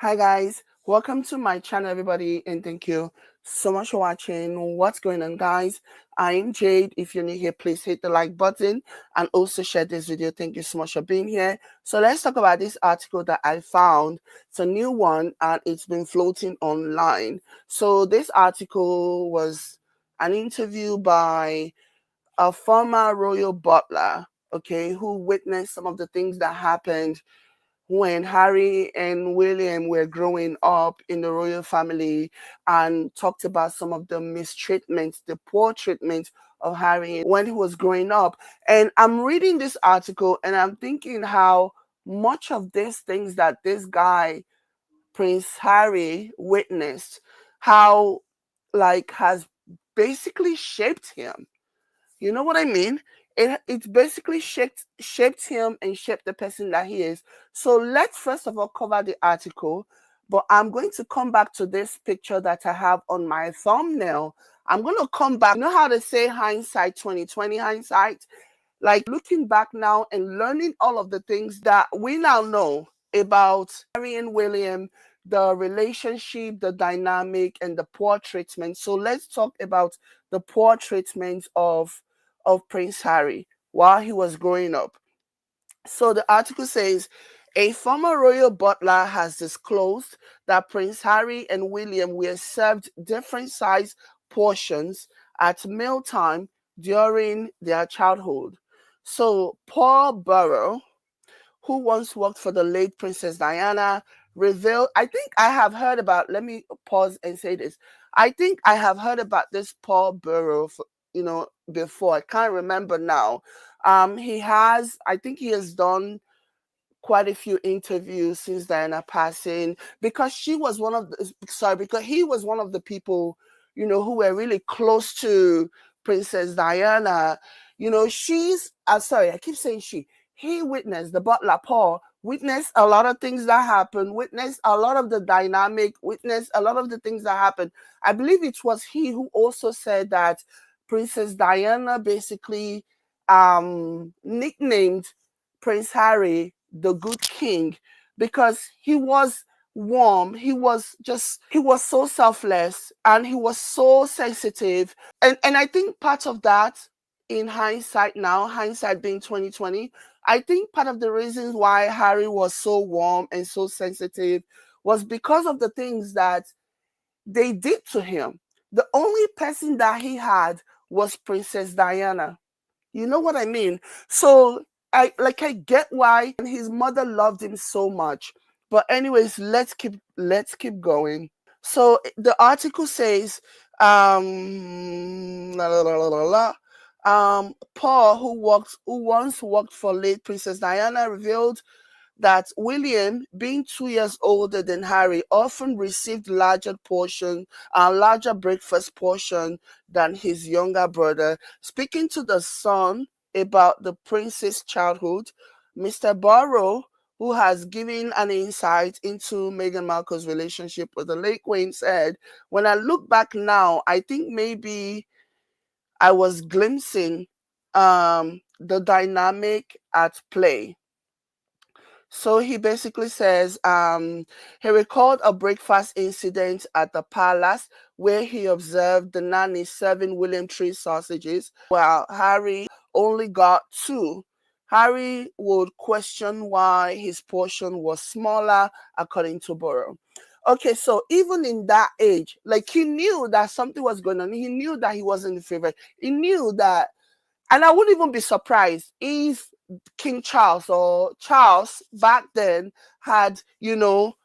Hi guys, welcome to my channel everybody, and thank you so much for watching. What's going on guys? I'm Jade. If you're new here, please hit the like button and also share this video. Thank you so much for being here. So let's talk about this article that I found. It's a new one and it's been floating online. So this article was an interview by a former royal butler, okay, who witnessed some of the things that happened when Harry and William were growing up in the royal family, and talked about some of the mistreatment, the poor treatment of Harry when he was growing up. And I'm reading this article and I'm thinking how much of these things that this guy, Prince Harry, witnessed, how like has basically shaped him. You know what I mean? It basically shaped him and shaped the person that he is. So let's first of all cover the article, but I'm going to come back to this picture that I have on my thumbnail. I'm going to come back. You know how they say hindsight 2020 hindsight? Like looking back now and learning all of the things that we now know about Harry and William, the relationship, the dynamic, and the poor treatment. So let's talk about the poor treatment of Prince Harry while he was growing up. So the article says a former royal butler has disclosed that Prince Harry and William were served different size portions at mealtime during their childhood. So Paul Burrow, who once worked for the late Princess Diana, revealed, I think I have heard about, let me pause and say this. I think I have heard about this Paul Burrow, before. I can't remember now. I think he has done quite a few interviews since Diana passing, because because he was one of the people, who were really close to Princess Diana. I keep saying he witnessed, the butler Paul witnessed a lot of things that happened, witnessed a lot of the dynamic, witnessed a lot of the things that happened. I believe it was he who also said that Princess Diana basically nicknamed Prince Harry the good king, because he was warm, he was so selfless, and he was so sensitive. And I think part of that, in hindsight now, hindsight being 2020, I think part of the reasons why Harry was so warm and so sensitive was because of the things that they did to him. The only person that he had was Princess Diana. You know what I mean? So I get why his mother loved him so much. But anyways, let's keep going. So the article says, la, la, la, la, la, la. Paul, who once worked for late Princess Diana, revealed that William, being 2 years older than Harry, often received larger breakfast portion than his younger brother. Speaking to the Sun about the prince's childhood, Mr. Barrow, who has given an insight into Meghan Markle's relationship with the late Queen, said, "When I look back now, I think maybe I was glimpsing the dynamic at play." So he basically says he recalled a breakfast incident at the palace where he observed the nanny serving William 3 sausages while Harry only got 2. Harry would question why his portion was smaller, according to Burrow. Okay, so even in that age, like he knew that something was going on. He knew that he wasn't the favorite. He knew that, and I wouldn't even be surprised if King Charles or Charles back then had,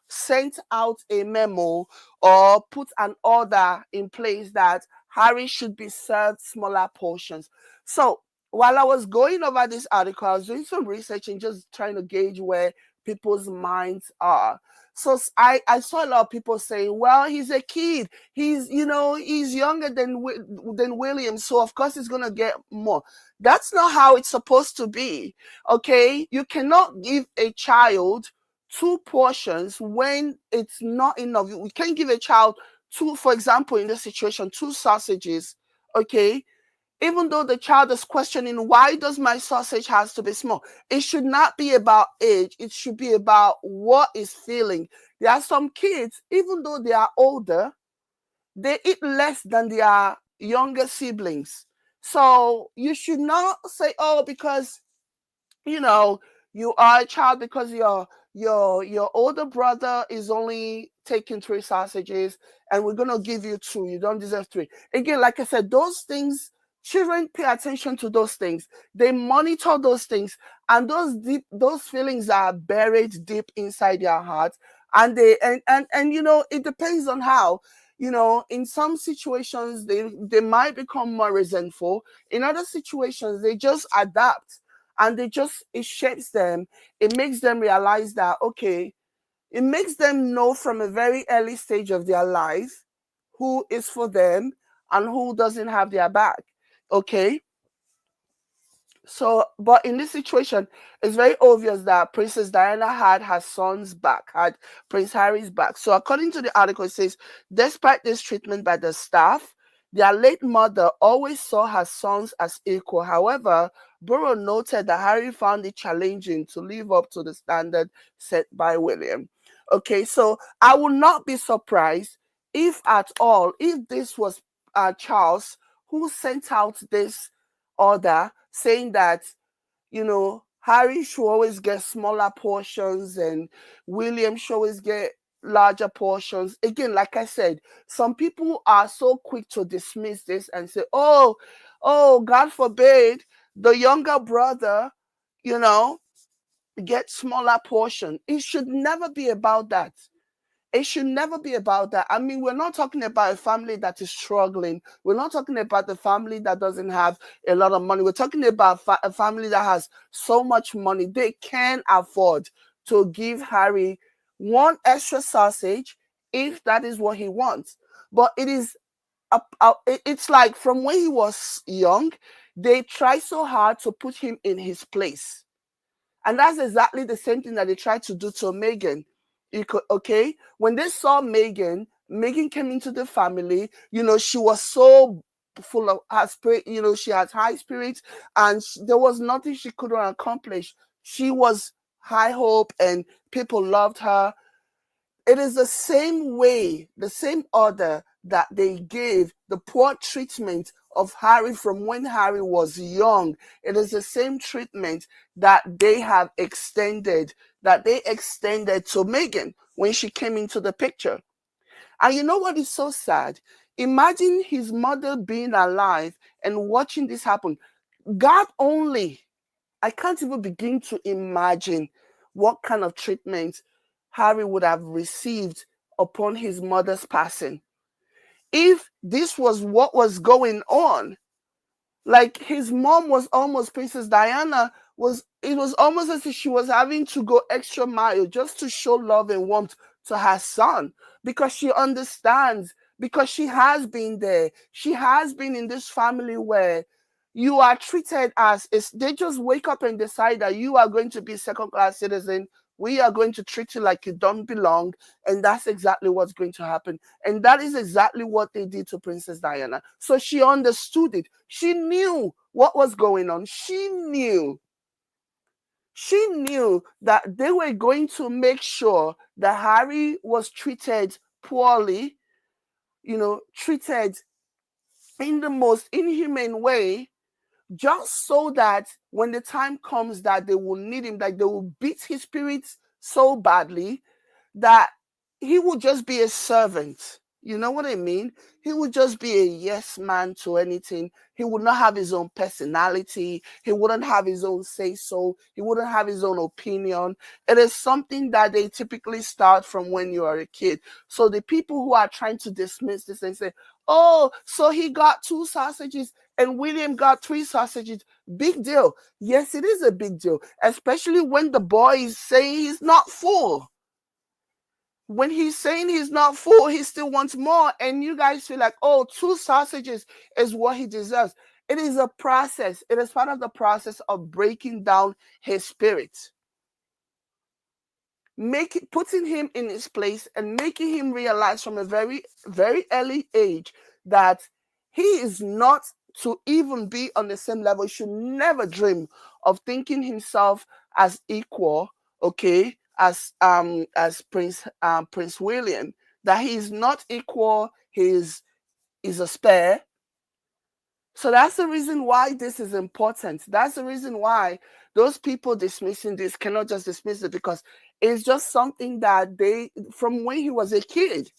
sent out a memo or put an order in place that Harry should be served smaller portions. So while I was going over this article, I was doing some research and just trying to gauge where people's minds are. So I saw a lot of people saying, well, he's a kid. He's younger than William, so of course he's gonna get more. That's not how it's supposed to be. Okay, you cannot give a child 2 portions when it's not enough. We can't give a child 2, for example, in this situation, 2 sausages. Okay, Even though the child is questioning, why does my sausage has to be small? It should not be about age. It should be about what is feeling. There are some kids, even though they are older, they eat less than their younger siblings. So you should not say, oh, because you know you are a child, because your older brother is only taking 3 sausages and we're gonna give you 2. You don't deserve 3. Again, like I said, those things, children pay attention to those things. They monitor those things, and those feelings are buried deep inside their hearts. And it depends on how. In some situations they might become more resentful. In other situations they just adapt, and it shapes them. It makes them realize that, okay, it makes them know from a very early stage of their life who is for them and who doesn't have their back. Okay. So, but in this situation, it's very obvious that Princess Diana had her son's back, had Prince Harry's back. So, according to the article, it says, despite this treatment by the staff, their late mother always saw her sons as equal. However, Burrow noted that Harry found it challenging to live up to the standard set by William. Okay, so I would not be surprised if at all, if this was Charles who sent out this order saying that, Harry should always get smaller portions and William should always get larger portions. Again, like I said, some people are so quick to dismiss this and say, oh, God forbid the younger brother, you know, get smaller portion. It should never be about that. It should never be about that. I mean, we're not talking about a family that is struggling. We're not talking about the family that doesn't have a lot of money. We're talking about a family that has so much money. They can afford to give Harry 1 extra sausage if that is what he wants. But it's like from when he was young, they try so hard to put him in his place. And that's exactly the same thing that they tried to do to Meghan. Okay? When they saw Meghan came into the family, she was so full of her spirit, she had high spirits, and there was nothing she couldn't accomplish. She was high hope and people loved her. It is the same way, the same order that they gave the poor treatment of Harry from when Harry was young. It is the same treatment that they extended to Meghan when she came into the picture. And you know what is so sad? Imagine his mother being alive and watching this happen. God only, I can't even begin to imagine what kind of treatment Harry would have received upon his mother's passing. If this was what was going on, like his mom was almost, Princess Diana it was almost as if she was having to go extra mile just to show love and warmth to her son, because she understands, because she has been there. She has been in this family where you are treated as, they just wake up and decide that you are going to be a second-class citizen. We are going to treat you like you don't belong. And that's exactly what's going to happen. And that is exactly what they did to Princess Diana. So she understood it. She knew what was going on. She knew that they were going to make sure that Harry was treated poorly, treated in the most inhumane way, just so that when the time comes that they will need him, like they will beat his spirits so badly that he will just be a servant. You know what I mean? He would just be a yes man to anything. He would not have his own personality. He wouldn't have his own say so. He wouldn't have his own opinion. It is something that they typically start from when you are a kid. So the people who are trying to dismiss this and say, oh, so he got 2 sausages and William got 3 sausages. Big deal. Yes, it is a big deal, especially when the boy is saying he's not full. When he's saying he's not full, he still wants more. And you guys feel like, oh, 2 sausages is what he deserves. It is a process. It is part of the process of breaking down his spirit. Putting him in his place and making him realize from a very, very early age that he is not to even be on the same level. He should never dream of thinking himself as equal, okay, as Prince William. That he is not equal. He's a spare. So that's the reason why this is important. That's the reason why those people dismissing this cannot just dismiss it, because it's just something that they, from when he was a kid,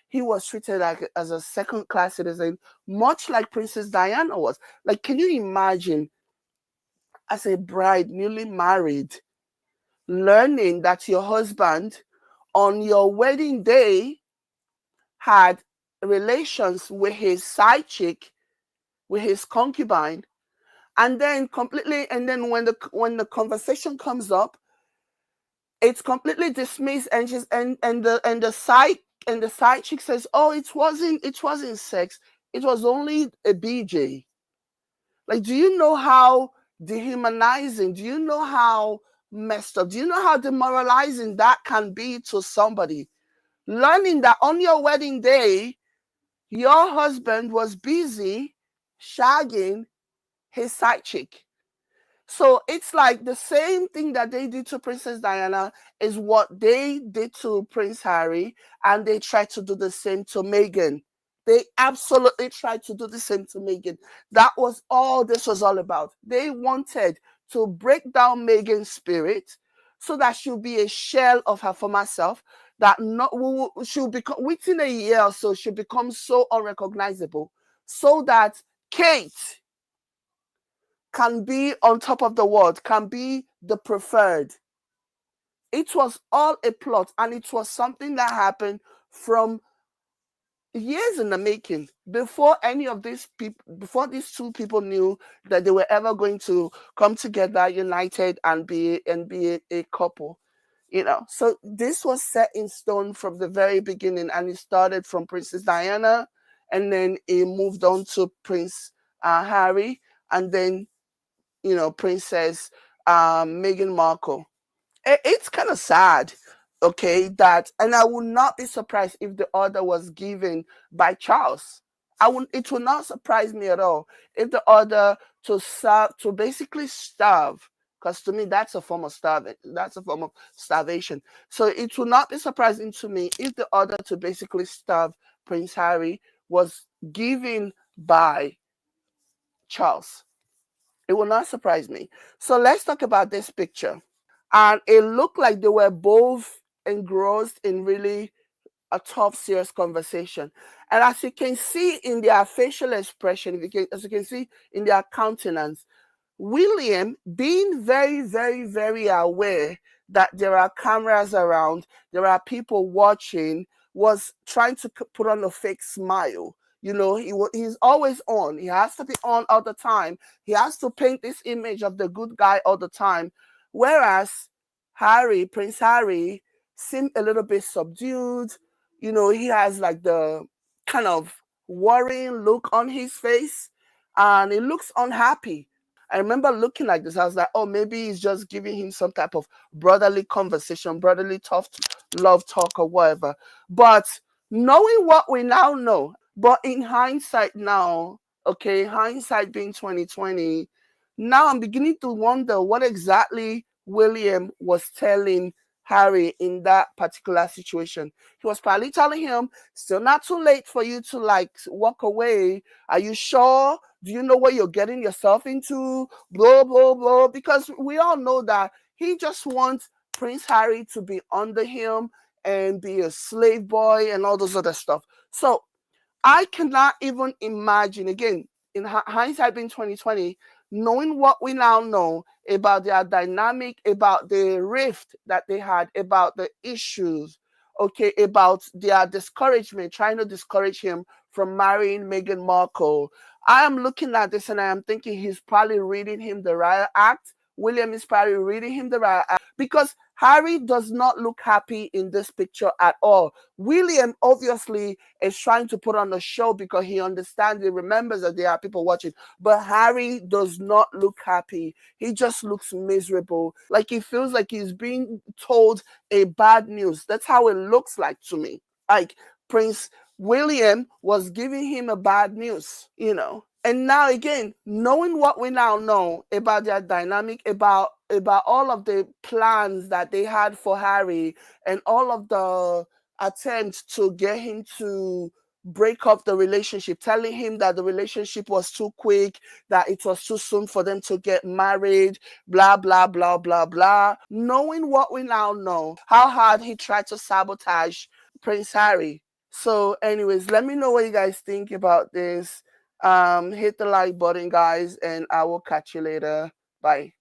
he was treated like as a second-class citizen, much like Princess Diana was. Like, can you imagine, as a bride, newly married, learning that your husband on your wedding day had relations with his side chick, with his concubine, and then when the conversation comes up, it's completely dismissed, and the side chick says, "Oh, it wasn't sex. It was only a BJ." Like, do you know how dehumanizing? Do you know how messed up? Do you know how demoralizing that can be to somebody? Learning that on your wedding day, your husband was busy shagging his side chick. So it's like the same thing that they did to Princess Diana is what they did to Prince Harry, and they tried to do the same to Meghan. They absolutely tried to do the same to Meghan. That was all this was all about. They wanted to break down Meghan's spirit so that she'll be a shell of her former self, that she'll become, within a year or so, she'll become so unrecognizable, so that Kate can be on top of the world, can be the preferred. It was all a plot, and it was something that happened from years in the making, before any of these people, before these two people knew that they were ever going to come together, united, and be a couple. So this was set in stone from the very beginning, and it started from Princess Diana, and then it moved on to Prince Harry, and then Princess Meghan Markle. It's kind of sad, okay, that, and I would not be surprised if the order was given by Charles. It would not surprise me at all if the order to basically starve, because to me that's a form of starving. That's a form of starvation. So it would not be surprising to me if the order to basically starve Prince Harry was given by Charles. It will not surprise me. So let's talk about this picture. And it looked like they were both engrossed in really a tough, serious conversation. And as you can see in their facial expression, as you can see in their countenance, William, being very, very, very aware that there are cameras around, there are people watching, was trying to put on a fake smile. He's always on. He has to be on all the time. He has to paint this image of the good guy all the time. Whereas Prince Harry, seemed a little bit subdued. He has like the kind of worrying look on his face, and he looks unhappy. I remember looking like this. I was like, oh, maybe he's just giving him some type of brotherly conversation, brotherly tough love talk or whatever. But knowing what we now know, but in hindsight now, okay, hindsight being 2020, now I'm beginning to wonder what exactly William was telling Harry in that particular situation. He was probably telling him, still not too late for you to like walk away. Are you sure? Do you know what you're getting yourself into? Blah, blah, blah. Because we all know that he just wants Prince Harry to be under him and be a slave boy and all those other stuff. So I cannot even imagine, again, in hindsight being 2020, knowing what we now know about their dynamic, about the rift that they had, about the issues, okay, about their discouragement, trying to discourage him from marrying Meghan Markle. I am looking at this and I am thinking he's probably reading him the riot act. William is probably reading him the riot act, because Harry does not look happy in this picture at all. William obviously is trying to put on a show because he understands, he remembers that there are people watching. But Harry does not look happy. He just looks miserable. Like he feels like he's being told a bad news. That's how it looks like to me. Like William was giving him a bad news, you know. And now again, knowing what we now know about their dynamic, about all of the plans that they had for Harry and all of the attempts to get him to break up the relationship, telling him that the relationship was too quick, that it was too soon for them to get married, blah, blah, blah, blah, blah. Knowing what we now know, how hard he tried to sabotage Prince Harry. So, anyways, let me know what you guys think about this. Hit the like button, guys, and I will catch you later. Bye.